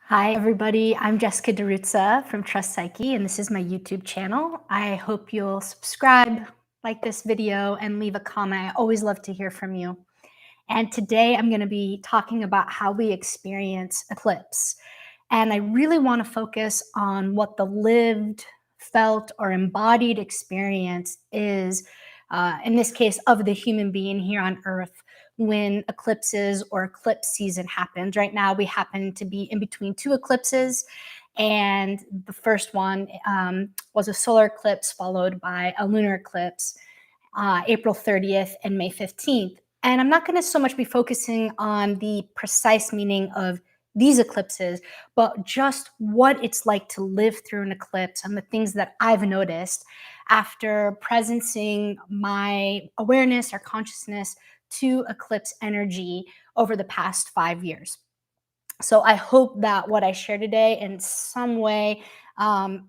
Hi, everybody. I'm Jessica DiRuzza from Trust Psyche, and this is my YouTube channel. I hope you'll subscribe, like this video, and leave a comment. I always love to hear from you. And today I'm going to be talking about how we experience eclipse. And I really want to focus on what the lived, felt, or embodied experience is, in this case, of the human being here on Earth when eclipses or eclipse season happens. Right now, we happen to be in between two eclipses. And the first one was a solar eclipse followed by a lunar eclipse, April 30th and May 15th. And I'm not going to so much be focusing on the precise meaning of these eclipses, but just what it's like to live through an eclipse and the things that I've noticed after presencing my awareness or consciousness to eclipse energy over the past 5 years. So I hope that what I share today in some way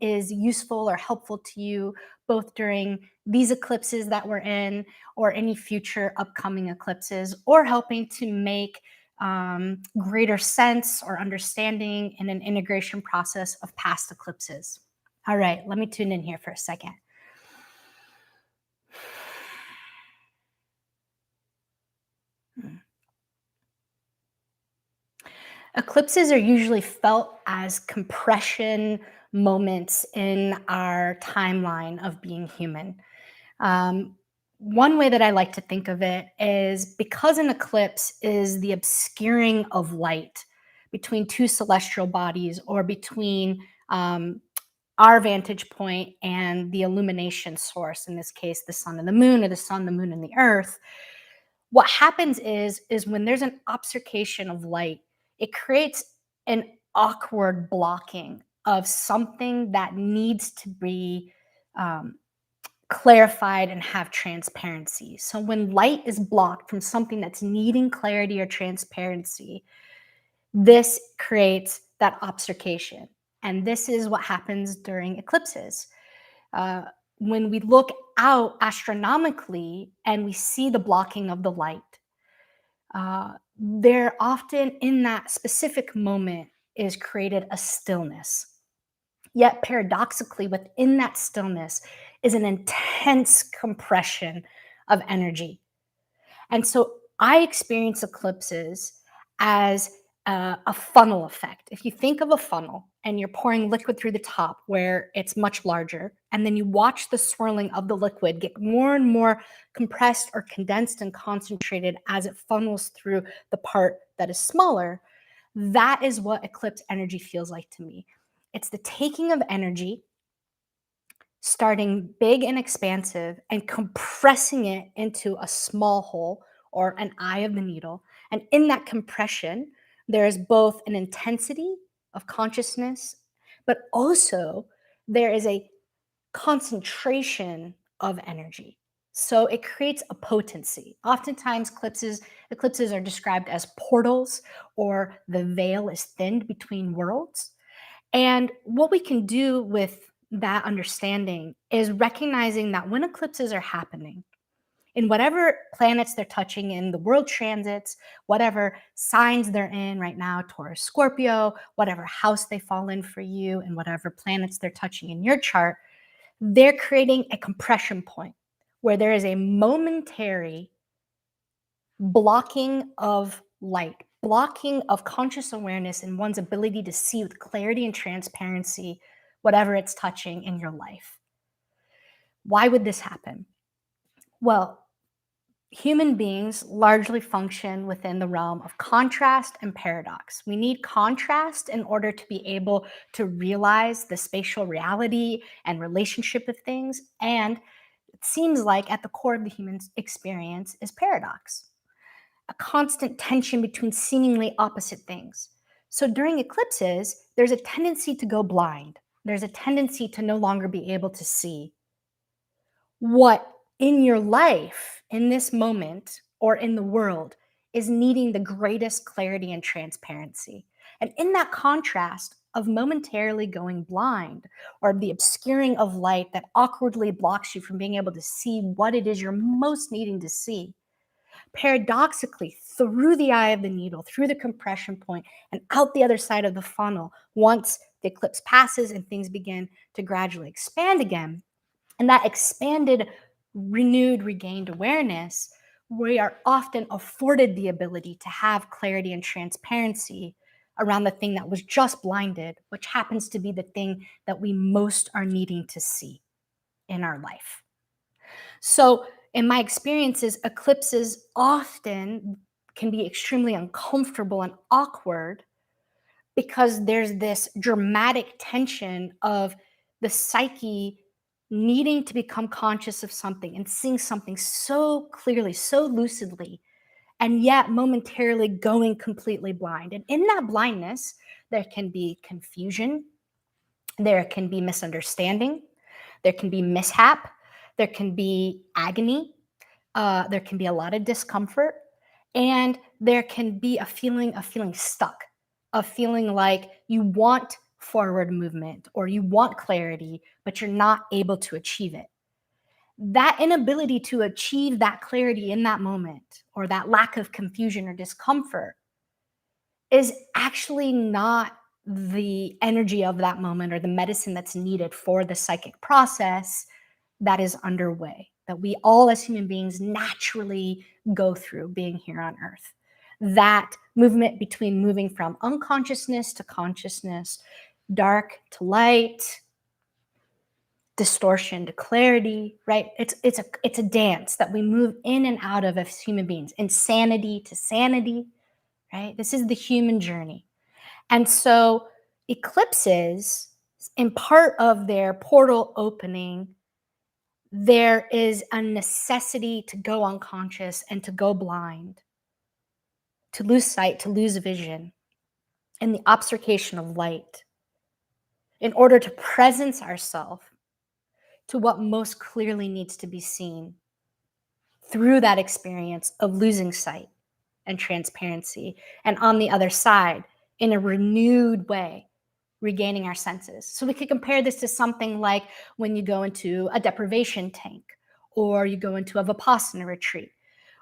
is useful or helpful to you, both during these eclipses that we're in or any future upcoming eclipses, or helping to make greater sense or understanding in an integration process of past eclipses. All right, let me tune in here for a second. Eclipses are usually felt as compression moments in our timeline of being human. Um, One way that I like to think of it is because an eclipse is the obscuring of light between two celestial bodies or between our vantage point and the illumination source, in this case, the sun and the moon, or the sun, the moon, and the earth. What happens is when there's an obscuration of light, it creates an awkward blocking of something that needs to be um, clarified and have transparency. So when light is blocked from something that's needing clarity or transparency, this creates that obfuscation. And this is what happens during eclipses. Uh, when we look out astronomically and we see the blocking of the light, there often in that specific moment is created a stillness. Yet paradoxically, within that stillness is an intense compression of energy. And so I experience eclipses as a funnel effect. If you think of a funnel and you're pouring liquid through the top where it's much larger, and then you watch the swirling of the liquid get more and more compressed or condensed and concentrated as it funnels through the part that is smaller, that is what eclipse energy feels like to me. It's the taking of energy, starting big and expansive and compressing it into a small hole or an eye of the needle. And in that compression, there is both an intensity of consciousness, but also there is a concentration of energy. So it creates a potency. Oftentimes, eclipses are described as portals, or the veil is thinned between worlds. And what we can do with that understanding is recognizing that when eclipses are happening, in whatever planets they're touching in the world transits, whatever signs they're in right now, Taurus, Scorpio, whatever house they fall in for you, and whatever planets they're touching in your chart, they're creating a compression point where there is a momentary blocking of light, blocking of conscious awareness and one's ability to see with clarity and transparency whatever it's touching in your life. Why would this happen? Well, human beings largely function within the realm of contrast and paradox. We need contrast in order to be able to realize the spatial reality and relationship of things. And it seems like at the core of the human experience is paradox, a constant tension between seemingly opposite things. So during eclipses, there's a tendency to go blind. There's a tendency to no longer be able to see what in your life, in this moment, or in the world is needing the greatest clarity and transparency. And in that contrast of momentarily going blind, or the obscuring of light that awkwardly blocks you from being able to see what it is you're most needing to see, paradoxically, through the eye of the needle, through the compression point, and out the other side of the funnel, once the eclipse passes and things begin to gradually expand again, and that expanded, renewed, regained awareness, we are often afforded the ability to have clarity and transparency around the thing that was just blinded, which happens to be the thing that we most are needing to see in our life. So, in my experiences, eclipses often can be extremely uncomfortable and awkward because there's this dramatic tension of the psyche needing to become conscious of something and seeing something so clearly, so lucidly, and yet momentarily going completely blind. And in that blindness, there can be confusion, there can be misunderstanding, there can be mishap, there can be agony, there can be a lot of discomfort, and there can be a feeling of feeling stuck, of feeling like you want forward movement or you want clarity, but you're not able to achieve it. That inability to achieve that clarity in that moment, or that lack of confusion or discomfort, is actually not the energy of that moment or the medicine that's needed for the psychic process that is underway, that we all as human beings naturally go through being here on earth. That movement between moving from unconsciousness to consciousness, dark to light, distortion to clarity, right? It's a dance that we move in and out of as human beings, insanity to sanity, right? This is the human journey. And so eclipses, in part of their portal opening, there is a necessity to go unconscious and to go blind, to lose sight, to lose vision in the obfuscation of light, in order to presence ourselves to what most clearly needs to be seen through that experience of losing sight and transparency. And on the other side, in a renewed way, regaining our senses. So we could compare this to something like when you go into a deprivation tank or you go into a Vipassana retreat,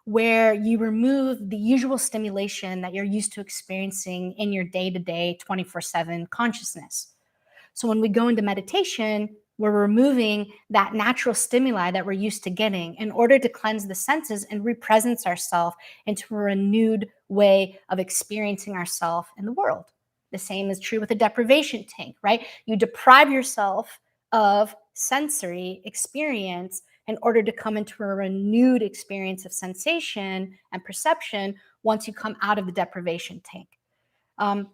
where you remove the usual stimulation that you're used to experiencing in your day-to-day 24/7 consciousness. So when we go into meditation, we're removing that natural stimuli that we're used to getting in order to cleanse the senses and represence ourselves into a renewed way of experiencing ourselves in the world. The same is true with a deprivation tank, right? You deprive yourself of sensory experience in order to come into a renewed experience of sensation and perception once you come out of the deprivation tank. Um,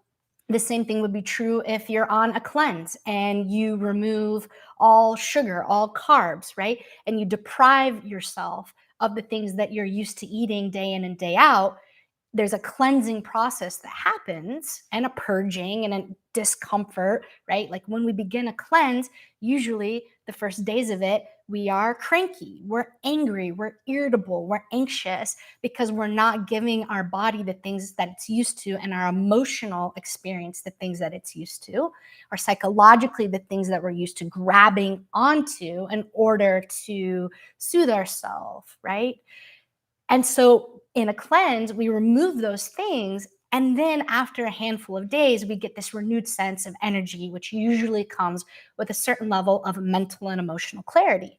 the same thing would be true if you're on a cleanse and you remove all sugar, all carbs, right? And you deprive yourself of the things that you're used to eating day in and day out. There's a cleansing process that happens, and a purging and a discomfort, right? Like when we begin a cleanse, usually the first days of it, we are cranky, we're angry, we're irritable, we're anxious because we're not giving our body the things that it's used to, and our emotional experience the things that it's used to, or psychologically the things that we're used to grabbing onto in order to soothe ourselves, right? And so in a cleanse, we remove those things. And then after a handful of days, we get this renewed sense of energy, which usually comes with a certain level of mental and emotional clarity.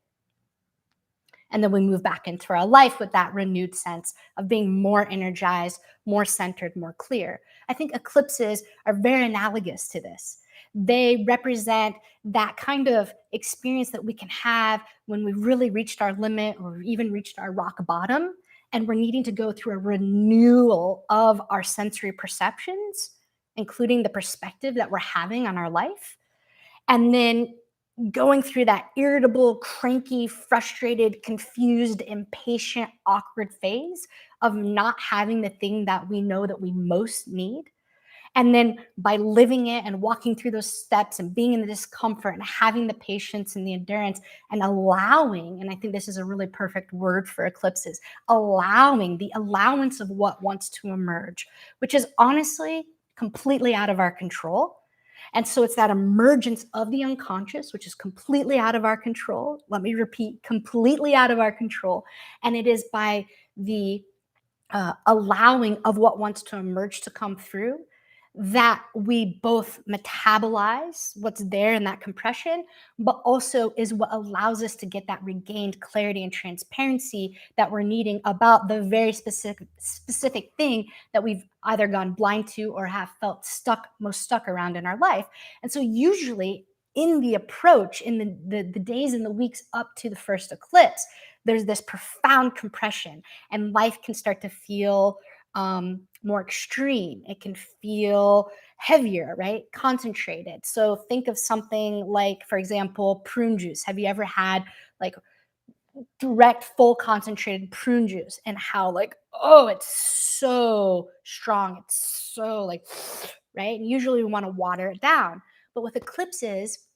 And then we move back into our life with that renewed sense of being more energized, more centered, more clear. I think eclipses are very analogous to this. They represent that kind of experience that we can have when we really reached our limit or even reached our rock bottom, and we're needing to go through a renewal of our sensory perceptions, including the perspective that we're having on our life. And then going through that irritable, cranky, frustrated, confused, impatient, awkward phase of not having the thing that we know that we most need. And then by living it and walking through those steps and being in the discomfort and having the patience and the endurance and allowing, and I think this is a really perfect word for eclipses, allowing the allowance of what wants to emerge, which is honestly completely out of our control. And so it's that emergence of the unconscious, which is completely out of our control. Let me repeat, completely out of our control. And it is by the allowing of what wants to emerge to come through, that we both metabolize what's there in that compression, but also is what allows us to get that regained clarity and transparency that we're needing about the very specific thing that we've either gone blind to or have felt most stuck around in our life. And so usually in the approach, in the days and the weeks up to the first eclipse, there's this profound compression, and life can start to feel more extreme. It can feel heavier, right? Concentrated. So think of something like, for example, prune juice. Have you ever had like direct, full concentrated prune juice, and how like, oh, it's so strong. It's so like, right? And usually we want to water it down. But with eclipses,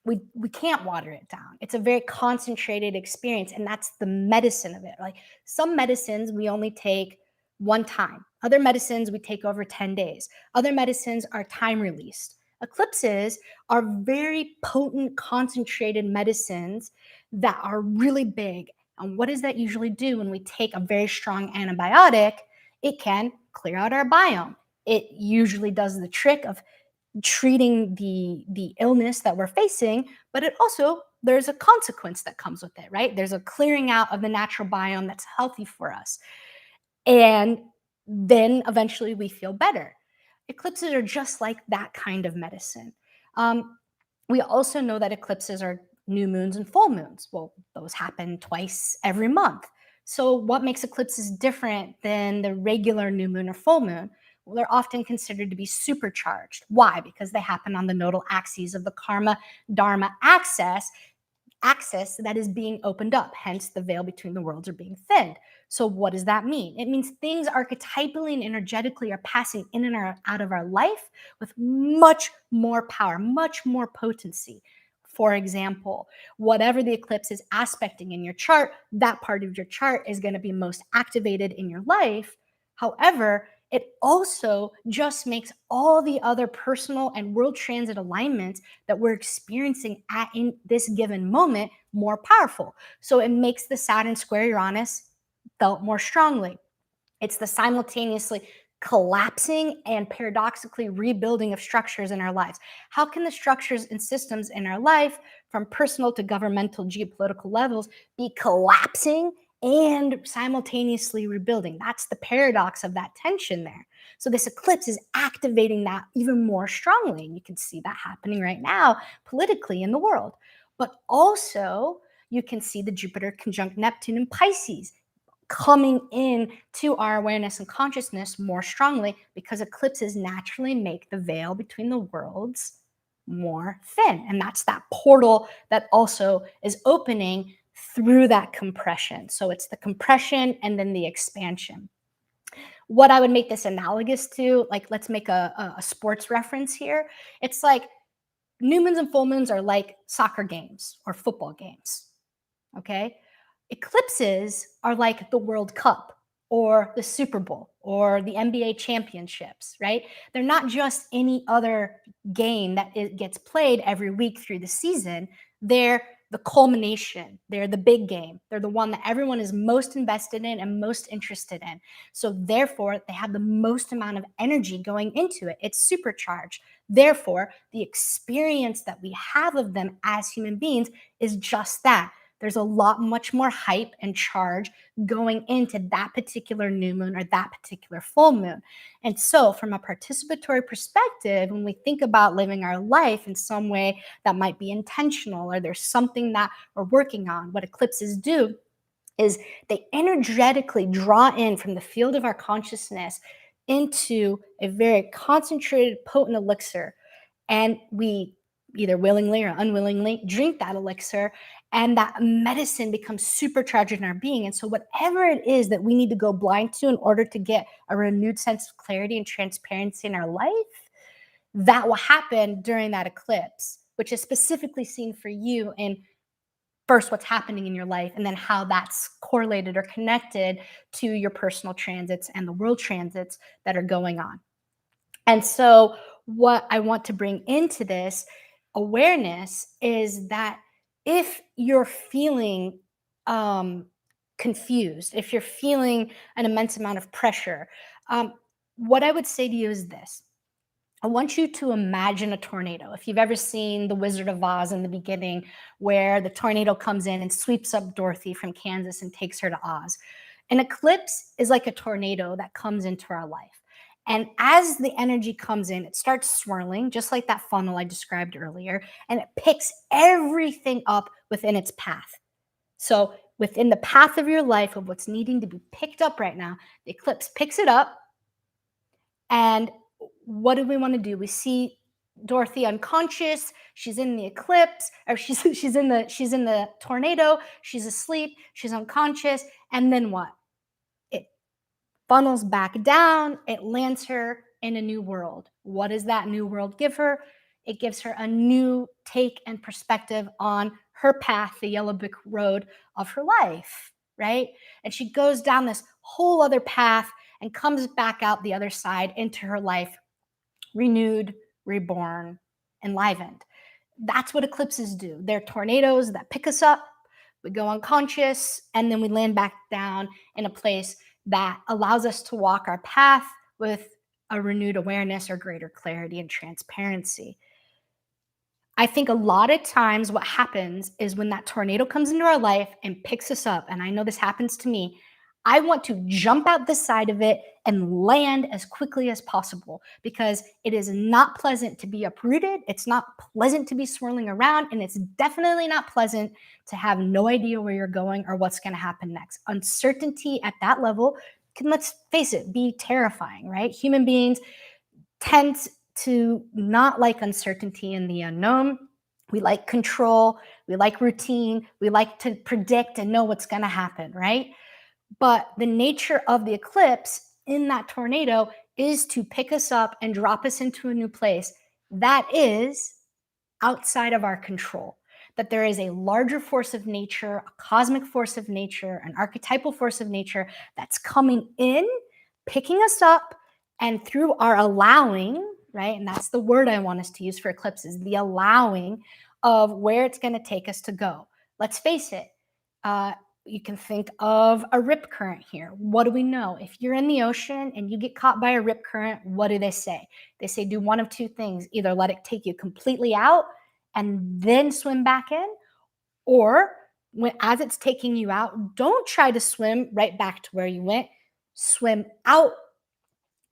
we can't water it down. It's a very concentrated experience, and that's the medicine of it. Like some medicines we only take one time. Other medicines we take over 10 days. Other medicines are time released. Eclipses are very potent, concentrated medicines that are really big. And what does that usually do when we take a very strong antibiotic? It can clear out our biome. It usually does the trick of treating the illness that we're facing, but it also, there's a consequence that comes with it, right? There's a clearing out of the natural biome that's healthy for us, and then eventually we feel better. Eclipses are just like that kind of medicine. We also know that eclipses are new moons and full moons. Well, those happen twice every month. So what makes eclipses different than the regular new moon or full moon? Well, they're often considered to be supercharged. Why? Because they happen on the nodal axes of the karma dharma axis that is being opened up. Hence, the veil between the worlds are being thinned. So, what does that mean? It means things archetypally and energetically are passing in and out of our life with much more power, much more potency. For example, whatever the eclipse is aspecting in your chart, that part of your chart is going to be most activated in your life. However, it also just makes all the other personal and world transit alignments that we're experiencing in this given moment more powerful. So it makes the Saturn square Uranus felt more strongly. It's the simultaneously collapsing and paradoxically rebuilding of structures in our lives. How can the structures and systems in our life, from personal to governmental, geopolitical levels, be collapsing and simultaneously rebuilding? That's the paradox of that tension there. So this eclipse is activating that even more strongly. And you can see that happening right now politically in the world. But also, you can see the Jupiter conjunct Neptune in Pisces coming in to our awareness and consciousness more strongly, because eclipses naturally make the veil between the worlds more thin. And that's that portal that also is opening through that compression. So it's the compression and then the expansion. What I would make this analogous to, like, let's make a sports reference here. It's like new moons and full moons are like soccer games or football games. Okay. Eclipses are like the World Cup or the Super Bowl or the NBA championships, right? They're not just any other game that it gets played every week through the season. They're the culmination. They're the big game. They're the one that everyone is most invested in and most interested in. So therefore, they have the most amount of energy going into it. It's supercharged. Therefore, the experience that we have of them as human beings is just that. There's a lot much more hype and charge going into that particular new moon or that particular full moon. And so, from a participatory perspective, when we think about living our life in some way that might be intentional, or there's something that we're working on, what eclipses do is they energetically draw in from the field of our consciousness into a very concentrated, potent elixir. And we either willingly or unwillingly drink that elixir, and that medicine becomes supercharged in our being. And so, whatever it is that we need to go blind to in order to get a renewed sense of clarity and transparency in our life, that will happen during that eclipse, which is specifically seen for you in first what's happening in your life, and then how that's correlated or connected to your personal transits and the world transits that are going on. And so, what I want to bring into this awareness is that if you're feeling um, confused, if you're feeling an immense amount of pressure, what I would say to you is this. I want you to imagine a tornado. If you've ever seen The Wizard of Oz in the beginning, where the tornado comes in and sweeps up Dorothy from Kansas and takes her to Oz. An eclipse is like a tornado that comes into our life. And as the energy comes in, it starts swirling, just like that funnel I described earlier, and it picks everything up within its path. So, within the path of your life of what's needing to be picked up right now, the eclipse picks it up. And what do we want to do? We see Dorothy unconscious. She's in the eclipse, or she's in the tornado. She's asleep. She's unconscious. And then what? It funnels back down. It lands her in a new world. What does that new world give her? It gives her a new take and perspective on her path, the yellow brick road of her life, right? And she goes down this whole other path and comes back out the other side into her life, renewed, reborn, enlivened. That's what eclipses do. They're tornadoes that pick us up, we go unconscious, and then we land back down in a place that allows us to walk our path with a renewed awareness or greater clarity and transparency. I think a lot of times what happens is when that tornado comes into our life and picks us up, and I know this happens to me, I want to jump out the side of it and land as quickly as possible because it is not pleasant to be uprooted. It's not pleasant to be swirling around, and it's definitely not pleasant to have no idea where you're going or what's going to happen next. Uncertainty at that level can, let's face it, be terrifying, right? Human beings tend to not like uncertainty and the unknown. We like control, we like routine, we like to predict and know what's going to happen, right? But the nature of the eclipse in that tornado is to pick us up and drop us into a new place that is outside of our control. That there is a larger force of nature, a cosmic force of nature, an archetypal force of nature that's coming in, picking us up, and through our allowing, right? And that's the word I want us to use for eclipses, the allowing of where it's going to take us to go. Let's face it. You can think of a rip current here. What do we know? If you're in the ocean and you get caught by a rip current, what do they say? They say do one of two things. Either let it take you completely out and then swim back in, or as it's taking you out, don't try to swim right back to where you went. Swim out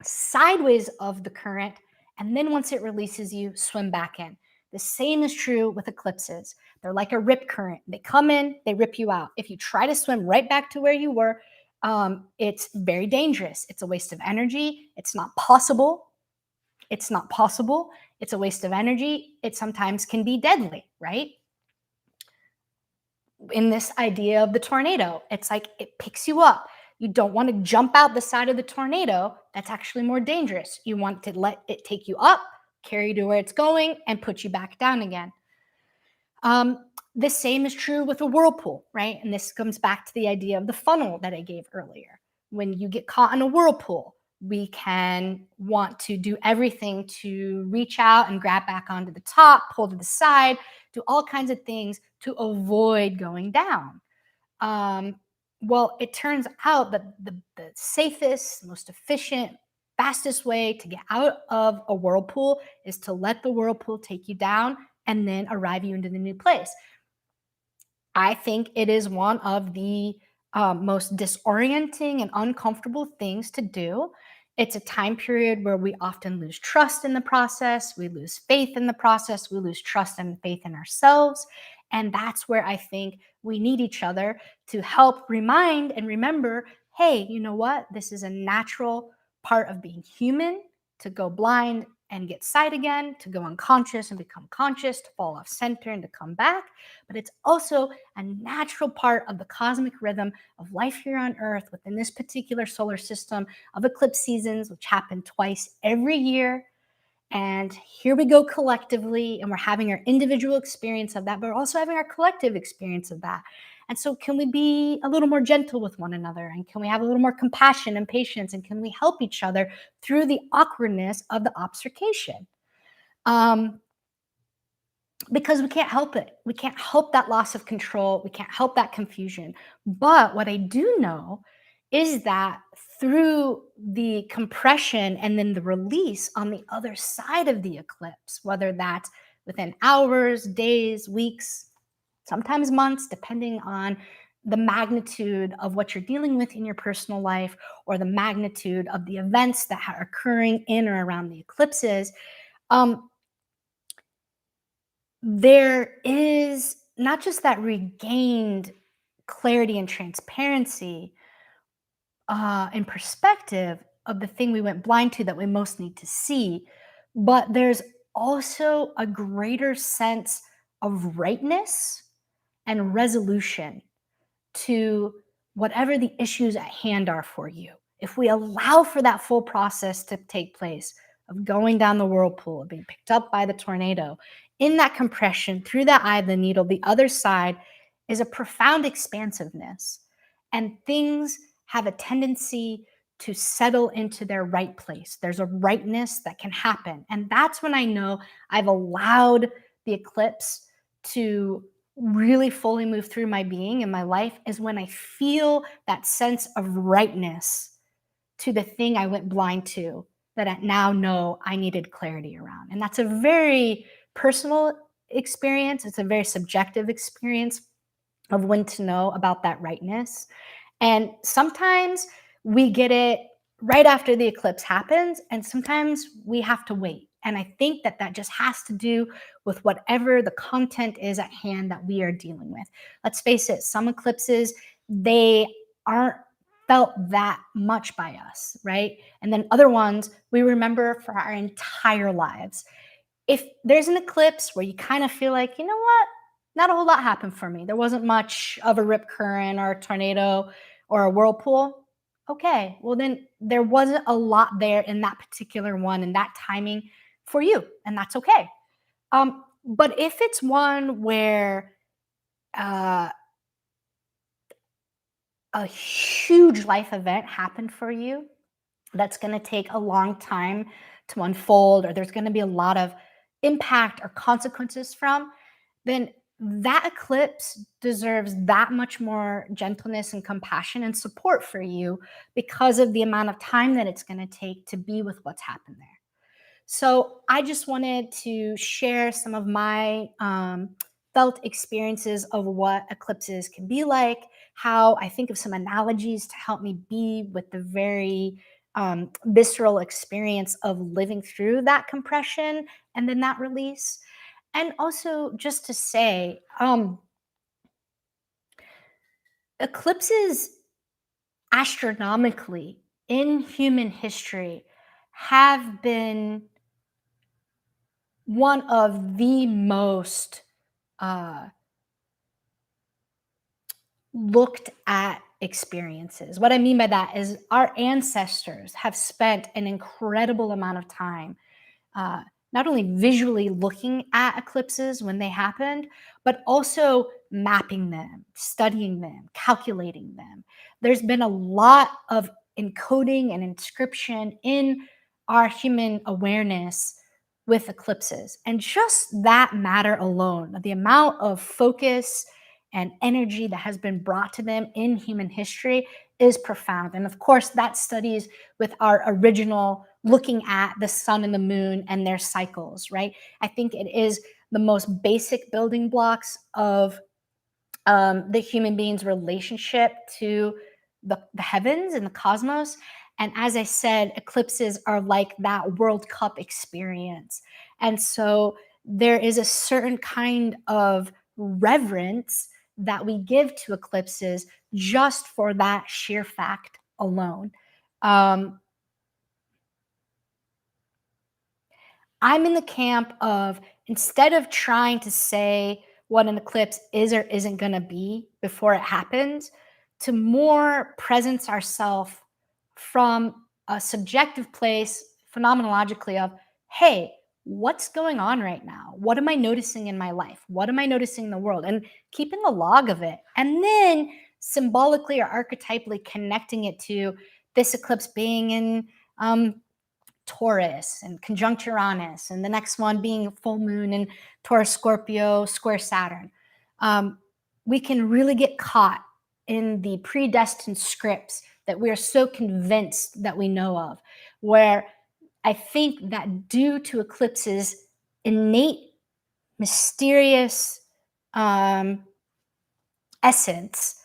sideways of the current, and then once it releases you, swim back in. The same is true with eclipses. They're like a rip current. They come in, they rip you out. If you try to swim right back to where you were, it's very dangerous. It's a waste of energy. It's not possible. It's not possible. It's a waste of energy. It sometimes can be deadly, right? In this idea of the tornado, it's like it picks you up. You don't want to jump out the side of the tornado. That's actually more dangerous. You want to let it take you up, carry you to where it's going, and put you back down again. The same is true with a whirlpool, right? And this comes back to the idea of the funnel that I gave earlier. When you get caught in a whirlpool, we can want to do everything to reach out and grab back onto the top, pull to the side, do all kinds of things to avoid going down. Well, it turns out that the safest, most efficient, fastest way to get out of a whirlpool is to let the whirlpool take you down and then arrive you into the new place. I think it is one of the most disorienting and uncomfortable things to do. It's a time period where we often lose trust in the process. We lose faith in the process. We lose trust and faith in ourselves. And that's where I think we need each other to help remind and remember, hey, you know what? This is a natural part of being human, to go blind and get sight again, to go unconscious and become conscious, to fall off center and to come back. But it's also a natural part of the cosmic rhythm of life here on Earth within this particular solar system of eclipse seasons, which happen twice every year. And here we go collectively, and we're having our individual experience of that, but we're also having our collective experience of that. And so, can we be a little more gentle with one another? And can we have a little more compassion and patience? And can we help each other through the awkwardness of the obfuscation? because we can't help it. We can't help that loss of control. We can't help that confusion. But what I do know is that through the compression and then the release on the other side of the eclipse, whether that's within hours, days, weeks, sometimes months, depending on the magnitude of what you're dealing with in your personal life or the magnitude of the events that are occurring in or around the eclipses, um, there is not just that regained clarity and transparency and perspective of the thing we went blind to that we most need to see, but there's also a greater sense of rightness and resolution to whatever the issues at hand are for you. If we allow for that full process to take place of going down the whirlpool, of being picked up by the tornado, in that compression, through that eye of the needle, the other side is a profound expansiveness. And things have a tendency to settle into their right place. There's a rightness that can happen. And that's when I know I've allowed the eclipse to really fully move through my being and my life, is when I feel that sense of rightness to the thing I went blind to, that I now know I needed clarity around. And that's a very personal experience. It's a very subjective experience of when to know about that rightness. And sometimes we get it right after the eclipse happens, and sometimes we have to wait. And I think that that just has to do with whatever the content is at hand that we are dealing with. Let's face it, some eclipses, they aren't felt that much by us, right? And then other ones we remember for our entire lives. If there's an eclipse where you kind of feel like, you know what, not a whole lot happened for me. There wasn't much of a rip current or a tornado or a whirlpool. Okay, well, then there wasn't a lot there in that particular one and that timing for you, and that's okay. But if it's one where uh, a huge life event happened for you that's going to take a long time to unfold, or there's going to be a lot of impact or consequences from, then that eclipse deserves that much more gentleness and compassion and support for you because of the amount of time that it's going to take to be with what's happened there. So I just wanted to share some of my felt experiences of what eclipses can be like, how I think of some analogies to help me be with the very visceral experience of living through that compression and then that release. And also just to say, eclipses astronomically in human history have been one of the most uh, looked at experiences. What I mean by that is our ancestors have spent an incredible amount of time uh, not only visually looking at eclipses when they happened, but also mapping them, studying them, calculating them. There's been a lot of encoding and inscription in our human awareness with eclipses. And just that matter alone, the amount of focus and energy that has been brought to them in human history is profound. And of course, that studies with our original looking at the sun and the moon and their cycles, right? I think it is the most basic building blocks of the human being's relationship to the heavens and the cosmos. And as I said, eclipses are like that World Cup experience. And so there is a certain kind of reverence that we give to eclipses just for that sheer fact alone. Um, I'm in the camp of, instead of trying to say what an eclipse is or isn't going to be before it happens, to more presence ourselves from a subjective place, phenomenologically, of, hey, what's going on right now? What am I noticing in my life? What am I noticing in the world? And keeping a log of it. And then symbolically or archetypally connecting it to this eclipse being in um, Taurus and conjunct Uranus, and the next one being full moon in Taurus Scorpio square Saturn. We can really get caught in the predestined scripts that we are so convinced that we know of, where I think that due to eclipses' innate, mysterious essence,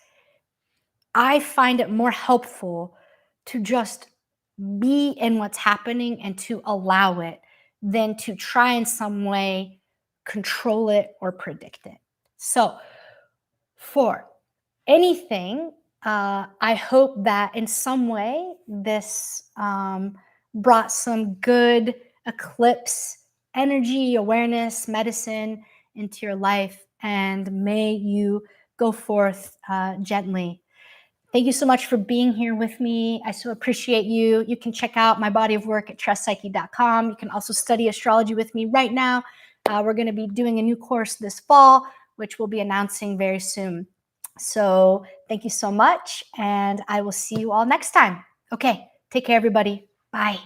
I find it more helpful to just be in what's happening and to allow it than to try in some way control it or predict it. So, for anything, I hope that in some way this brought some good eclipse energy, awareness, medicine into your life, and may you go forth gently. Thank you so much for being here with me. I so appreciate you. You can check out my body of work at trustpsyche.com. You can also study astrology with me right now. We're going to be doing a new course this fall, which we'll be announcing very soon. So thank you so much, and I will see you all next time. Okay, take care, everybody. Bye.